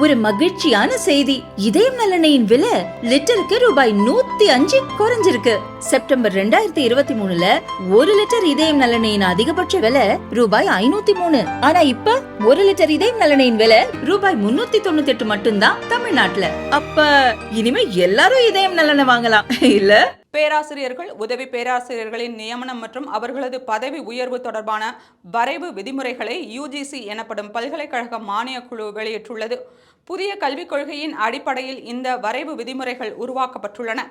ஒரு மகிழ்ச்சியான செய்தி. இதயம் நலனையின் விலை லிட்டருக்கு ரூபாய் 105 குறைஞ்சிருக்கு. செப்டம்பர் 2023ல 1 லிட்டர் இதயம் நலனையின் அதிகபட்ச விலை ரூபாய் 503. ஆனா இப்ப 1 லிட்டர் இதயம் நலனையின் விலை ரூபாய் 398 மட்டும்தான் தமிழ்நாட்டுல. அப்ப இனிமே எல்லாரும் இதயம் நலனை வாங்கலாம் இல்ல? பேராசிரியர்கள், உதவி பேராசிரியர்களின் நியமனம் மற்றும் அவர்களது பதவி உயர்வு தொடர்பான வரைவு விதிமுறைகளை யுஜிசி எனப்படும் பல்கலைக்கழக மானியக் குழு வெளியிட்டுள்ளது. புதிய கல்விக் கொள்கையின் அடிப்படையில் இந்த வரைவு விதிமுறைகள் உருவாக்கப்பட்டுள்ளன.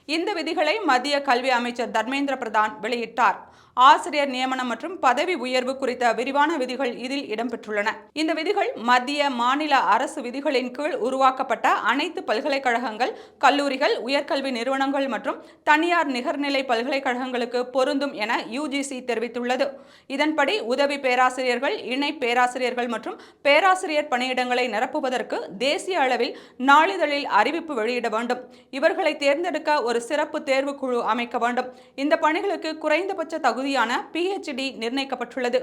இந்த விதிகளை மத்திய கல்வி அமைச்சர் தர்மேந்திர பிரதான் வெளியிட்டார். ஆசிரியர் நியமனம் மற்றும் பதவி உயர்வு குறித்த விரிவான விதிகள் இதில் இடம்பெற்றுள்ளன. இந்த விதிகள் மத்திய, மாநில அரசு விதிகளின் கீழ் உருவாக்கப்பட்ட அனைத்து பல்கலைக்கழகங்கள், கல்லூரிகள், உயர்கல்வி நிறுவனங்கள் மற்றும் தனியார் நிகர்நிலை பல்கலைக்கழகங்களுக்கு பொருந்தும் என யுஜிசி தெரிவித்துள்ளது. இதன்படி உதவி பேராசிரியர்கள், இணை பேராசிரியர்கள் மற்றும் பேராசிரியர் பணியிடங்களை நிரப்புவதற்கு தேசிய அளவில் நாளிதழில் அறிவிப்பு வெளியிட வேண்டும். இவர்களை தேர்ந்தெடுக்க ஒரு சிறப்பு தேர்வு குழு அமைக்க வேண்டும். இந்த பணிகளுக்கு குறைந்தபட்ச தகுதியான PhD நிர்ணயிக்கப்பட்டுள்ளது.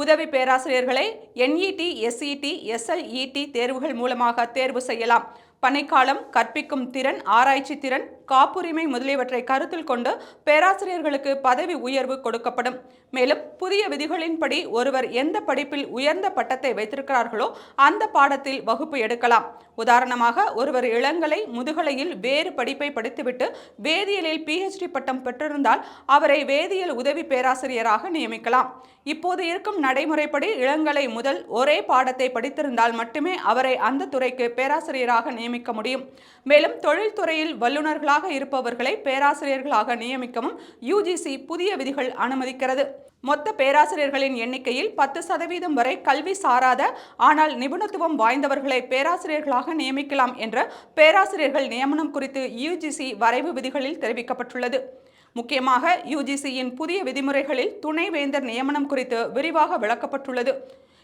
உதவி பேராசிரியர்களை NET, SET, SLET தேர்வுகள் மூலமாக தேர்வு செய்யலாம். பணிக்காலம், கற்பிக்கும் திறன், ஆராய்ச்சி திறன், காப்புரிமை முதலியவற்றை கருத்தில் கொண்டு பேராசிரியர்களுக்கு பதவி உயர்வு கொடுக்கப்படும். மேலும் புதிய விதிகளின்படி ஒருவர் எந்த படிப்பில் உயர்ந்த பட்டத்தை வைத்திருக்கிறார்களோ அந்த பாடத்தில் வகுப்பு எடுக்கலாம். உதாரணமாக, ஒருவர் இளங்கலை, முதுகலையில் வேறு படிப்பை படித்துவிட்டு வேதியியலில் PhD பட்டம் பெற்றிருந்தால் அவரை வேதியியல் உதவி பேராசிரியராக நியமிக்கலாம். இப்போது இருக்கும் நடைமுறைப்படி இளங்கலை முதல் ஒரே பாடத்தை படித்திருந்தால் மட்டுமே அவரை அந்த துறைக்கு பேராசிரியராக நியமிக்க முடியும். மேலும் தொழில்துறையில் வல்லுநர்களாக இருப்பவர்களை பேராசிரியர்களாக நியமிக்கவும் யுஜிசி புதிய விதிகள் அனுமதிக்கிறது. மொத்த பேராசிரியர்களின் எண்ணிக்கையில் 10% வரை கல்வி சாராத ஆனால் நிபுணத்துவம் வாய்ந்தவர்களை பேராசிரியர்களாக நியமிக்கலாம் என்ற பேராசிரியர்கள் நியமனம் குறித்து யுஜிசி வரைவு விதிகளில் தெரிவிக்கப்பட்டுள்ளது. முக்கியமாக யுஜிசியின் புதிய விதிமுறைகளில் துணைவேந்தர் நியமனம் குறித்து விரிவாக விளக்கப்பட்டுள்ளது.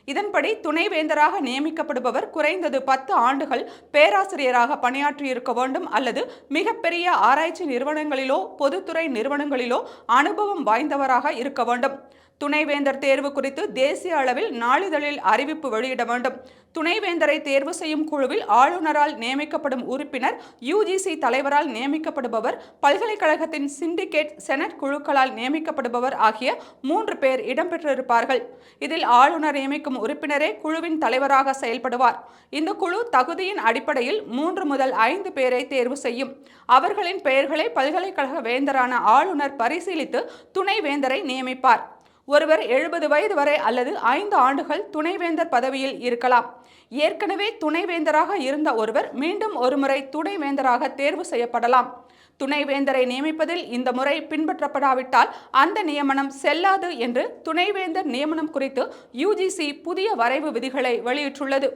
இதன்படி துணைவேந்தராக நியமிக்கப்படுபவர் குறைந்தது 10 ஆண்டுகள் பேராசிரியராக பணியாற்றியிருக்க வேண்டும் அல்லது மிகப்பெரிய ஆராய்ச்சி நிறுவனங்களிலோ பொதுத்துறை நிறுவனங்களிலோ அனுபவம் வாய்ந்தவராக இருக்க வேண்டும். துணைவேந்தர் தேர்வு குறித்து தேசிய அளவில் நாளிதழில் அறிவிப்பு வெளியிட வேண்டும். துணைவேந்தரை தேர்வு செய்யும் குழுவில் ஆளுநரால் நியமிக்கப்படும் உறுப்பினர், யுஜிசி தலைவரால் நியமிக்கப்படுபவர், பல்கலைக்கழகத்தின் சிண்டிகேட், செனட் குழுக்களால் நியமிக்கப்படுபவர் ஆகிய 3 பேர் இடம்பெற்றிருப்பார்கள். இதில் ஆளுநர் நியமிக்கும் உறுப்பினரே குழுவின் தலைவராக செயல்படுவார். இந்த குழு தகுதியின் அடிப்படையில் 3 முதல் 5 பேரை தேர்வு செய்யும். அவர்களின் பெயர்களை பல்கலைக்கழக வேந்தரான ஆளுநர் பரிசீலித்து துணைவேந்தரை நியமிப்பார். ஒருவர் 70 வயது வரை அல்லது 5 ஆண்டுகள் துணைவேந்தர் பதவியில் இருக்கலாம். ஏற்கனவே துணைவேந்தராக இருந்த ஒருவர் மீண்டும் ஒருமுறை துணைவேந்தராக தேர்வு செய்யப்படலாம். துணைவேந்தரை நியமிப்பதில் இந்த முறை பின்பற்றப்படாவிட்டால் அந்த நியமனம் செல்லாது என்று துணைவேந்தர் நியமனம் குறித்து யுஜிசி புதிய வரைவு விதிகளை வெளியிட்டுள்ளது.